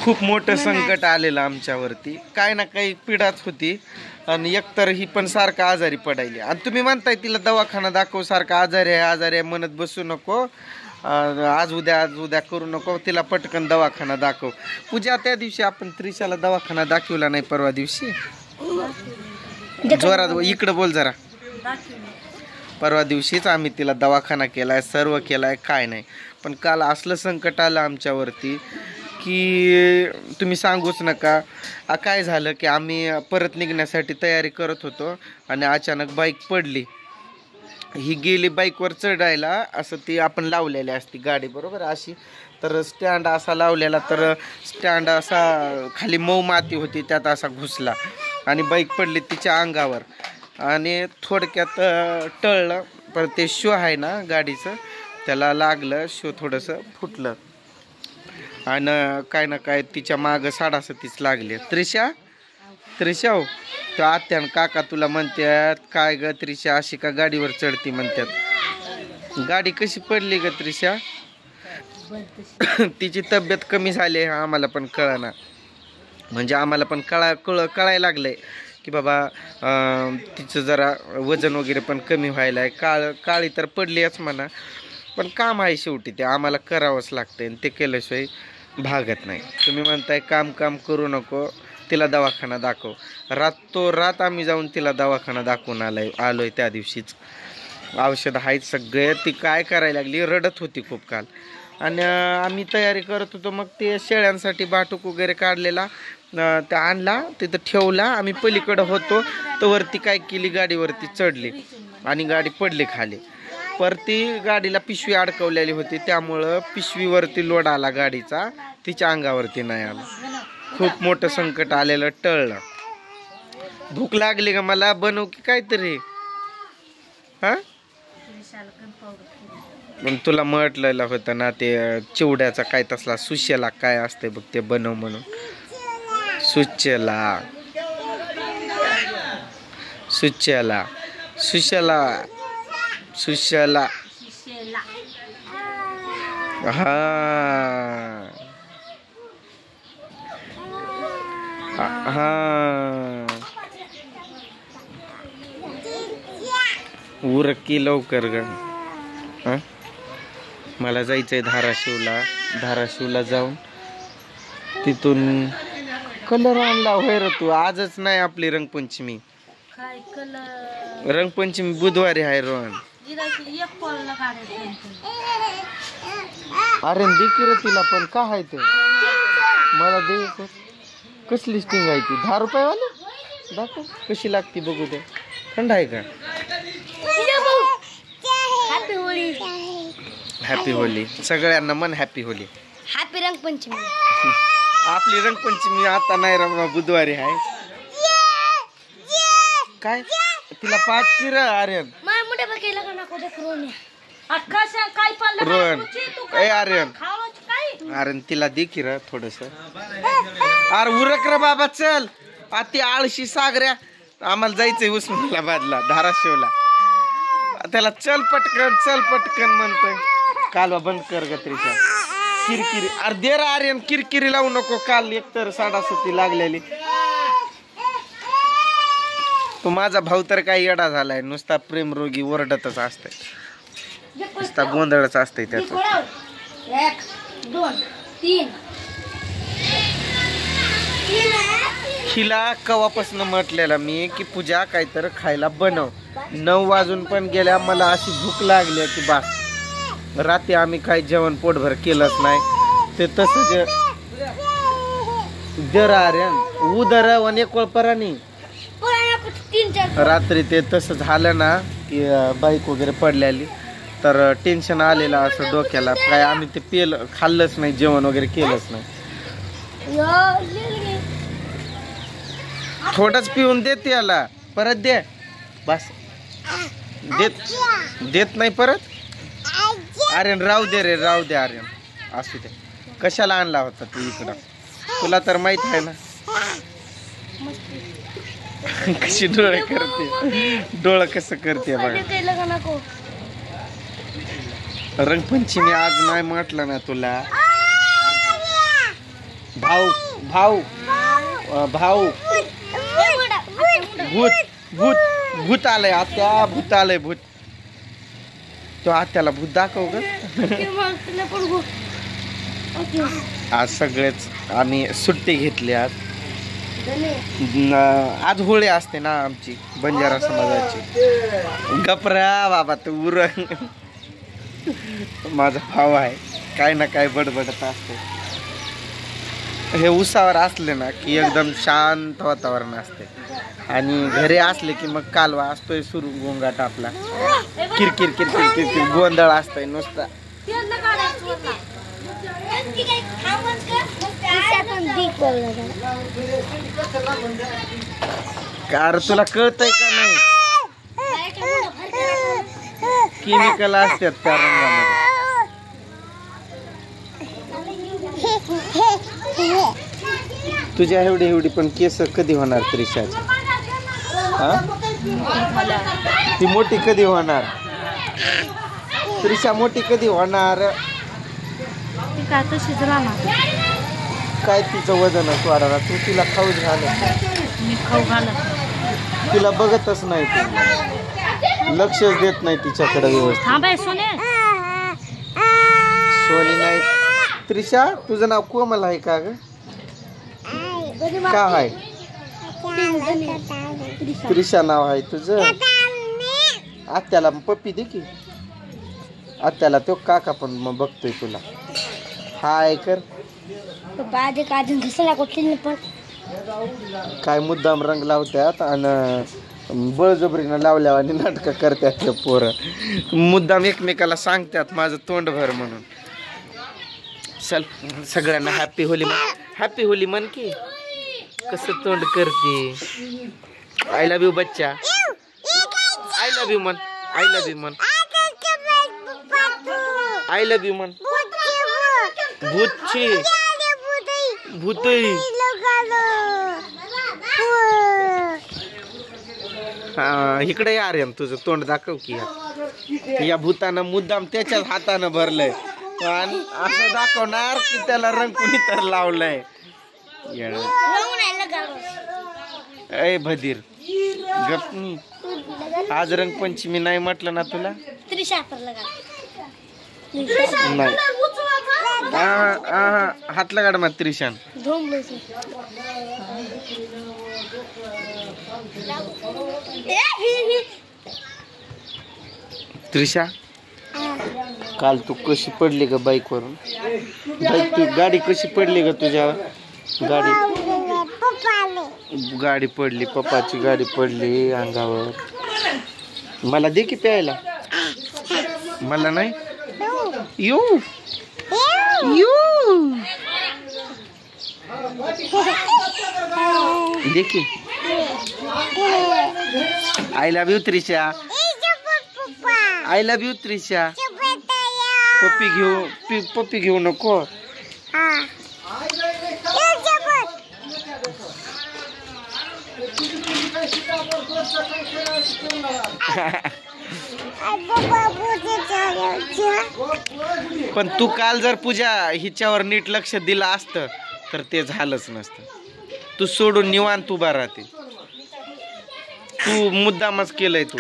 खूप मोठं संकट आलेलं आमच्यावरती. काय ना काही पिढाच होती आणि एकतर ही पण सारखं आजारी पडायली. आणि तुम्ही म्हणताय तिला दवाखाना दाखव, सारखं आजारी आहे म्हणत बसू नको. आज उद्या करू नको, तिला पटकन दवाखाना दाखव. पूजा त्या दिवशी आपण त्रिशाला दवाखाना दाखवला नाही परवा दिवशी? जोरात इकडं बोल जरा. परवा दिवशीच आम्ही तिला दवाखाना केलाय, सर्व केलाय, काय नाही. पण काल असलं संकट आलं आमच्यावरती की तुम्ही सांगूच नका. काय झालं की आम्ही परत निघण्यासाठी तयारी करत होतो आणि अचानक बाईक पडली. ही गेली बाईकवर चढायला, असं ती आपण लावलेली असती गाडी बरोबर अशी, तर स्टँड असा लावलेला, तर स्टँड असा खाली मऊ माती होती त्यात असा घुसला आणि बाईक पडली तिच्या अंगावर आणि थोडक्यात टळलं. पण ते शो आहे ना गाडीचं त्याला लागलं, शो थोडंसं फुटलं आणि काय ना काय तिच्या मागं 67 लागले. त्रिशा हो, तर आत्यान काका तुला म्हणतात काय ग त्रिशा अशी का गाडीवर चढती म्हणतात. गाडी कशी पडली ग त्रिशा? तिची तब्येत कमी झाली आम्हाला पण कळना, म्हणजे आम्हाला पण कळायला लागलंय की बाबा तिचं जरा वजन वगैरे पण कमी व्हायला आहे. काळी तर पडलीच म्हणा, पण काम आहे शेवटी ते आम्हाला करावंच लागतंय आणि ते केल्याशिवाय भागत नाही. तुम्ही म्हणताय काम करू नको, तिला दवाखाना दाखव. रात आम्ही जाऊन तिला दवाखाना दाखवून आलोय. त्या दिवशीच औषध आहेत सगळे. ती काय करायला लागली, रडत होती खूप काल. आणि आम्ही तयारी करत होतो, मग ते शेळ्यांसाठी बाटूक वगैरे काढलेला त्या आणला, तिथं ठेवला. आम्ही पलीकडं होतो तर वरती काय केली, गाडीवरती चढली आणि गाडी पडली खाली. परती गाडीला पिशवी अडकवलेली होती, त्यामुळं पिशवीवरती लोड आला गाडीचा, तिच्या अंगावरती नाही आला. खूप मोठं संकट आलेलं टळलं. भूक लागली का मला, बनव की काहीतरी. हा पण तुला म्हटलेलं होतं ना ते चिवड्याचा काय तसला सुशेला काय असते बघ ते बनव म्हणून. सुशेला हा उरकी लवकर ग. मला जायचंय धाराशिवला जाऊन तिथून कलर आणला. होय रे तू, आजच नाही आपली रंगपंचमी. रंगपंचमी बुधवारी आहे रोहन. अरे दे की रे तिला पण, का आहे ते मला दे. कसली स्टिंग आहे ती? 10 रुपयावाली दाखव कशी लागती बघू दे. थंड आहे का? हॅपी होली सगळ्यांना मन. Happy Holy, happy Rangpanchami. आपली रंगपंचमी आता नाही रमा, बुधवारी आहे. काय तिला 5 किर आर्यन रोहन ए आर्यन तिला दे की र थोडस. अरे उरक र बाबा, चल. अति आळशी सागऱ्या, आम्हाला जायचंय उस्मानाबादला, धाराशिवला. त्याला चल पटकन म्हणतोय. कालवा बंद कर ग त्रिशा, किरकिरी. अरे दे रे आर्यन, किरकिरी लावू नको. काल एकतर 67 लागलेली. तो माझा भाऊ तर काही येडा झालाय, नुसता प्रेमरोगी ओरडतच असतंय, नुसता गोंधळच असतंय त्याचा. 1 2 3 हिला कवापासून म्हटलेला मी की पूजा काहीतरी खायला बनव. 9 वाजून पण गेल्या, मला अशी भूक लागली की बास. रात्री आम्ही काही जेवण पोटभर केलंच नाही. ते तसं जरा आर्यन उदर अनेक परानी रात्री ते तसं झालं ना की बाईक वगैरे पडलेली, तर टेन्शन आलेलं असं डोक्याला. काय आम्ही ते खाल्लंच नाही, जेवण वगैरे केलंच नाही. थोडंच पिऊन देत याला, परत दे बस. देत नाही परत. आर्यन राहू दे आर्यन, असू दे. कशाला आणला होता तू इकडं? तुला तर माहित आहे ना कशी डोळे करते, डोळं कसं करते बघा. रंगपंचमी आज नाही म्हटलं ना तुला. भाऊ भाऊ भाऊ भूत भूत भूत आलंय आत्या भूत आलंय भूत तो आत्याला भूत दाखव ग आज सगळेच आम्ही सुट्टी घेतली आज आज होळी असते ना आमची बंजारा समाजाची गपरा बाबा तू उर माझा भाव आहे काय ना काय बडबडत असते हे उसावर असले ना की एकदम शांत वातावरण असते आणि घरी असले की मग कालवा असतोय सुरू गोंगाट आपला किरकिर किरकिर किरकिर गोंधळ असतोय नुसता कार तुला कळतंय का नाही केमिकल असतात त्या रंगामध्ये तुझ्या एवढी एवढी पण केस कधी होणार त्रिशाची हा ती मोठी कधी होणार त्रिशा मोठी कधी होणार काय तिचं वजनच वाढणार तू तिला खाऊच घालत तिला बघतच नाही तू लक्षच देत नाही तिच्याकडे व्यवस्थित सोनी नाही त्रिशा तुझं नाव कोमल आहे का ग का आहे त्रिशा नाव आहे तुझं आत्याला पप्पी दे की आत्याला तो काका पण मग बघतोय तुला हाय कर काय मुद्दाम रंग लावतात आणि बळजबरीनं लावल्या आणि नाटकं करतात पोरं मुद्दाम एकमेकाला सांगतात माझं तोंड भर म्हणून चल सगळ्यांना हॅपी होली म्हण की कसं तोंड करते आय लव्ह यू बच्चा आय लव्ह यू म्हण आय लव्ह यू म्हण आय लव्ह यू म्हण भूतची भूतई हा इकडे या रे तुझं तोंड दाखव की या भूतानं मुद्दाम त्याच्याच हातानं भरलंय आणि असं दाखवणार की त्याला रंग कुणी तर लावलंय अय भदीर गपनी आज रंगपंचमी नाही म्हटलं ना तुला नाही हातला काढ मग त्रिशान त्रिशा काल तू कशी पडली ग बाईक वरून तू गाडी कशी पडली ग तुझ्यावर गाडी पडली पप्पाची गाडी पडली अंगावर मला दे की प्यायला मला नाही यू देखी I love you Trisha I love you Trisha पप्पी घेऊ नको पण तू काल जर पूजा हिच्यावर नीट लक्ष दिलं असतं तर ते झालंच नसतं तू सोडून निवांत उभा राहते तू मुद्दामच केलंय तू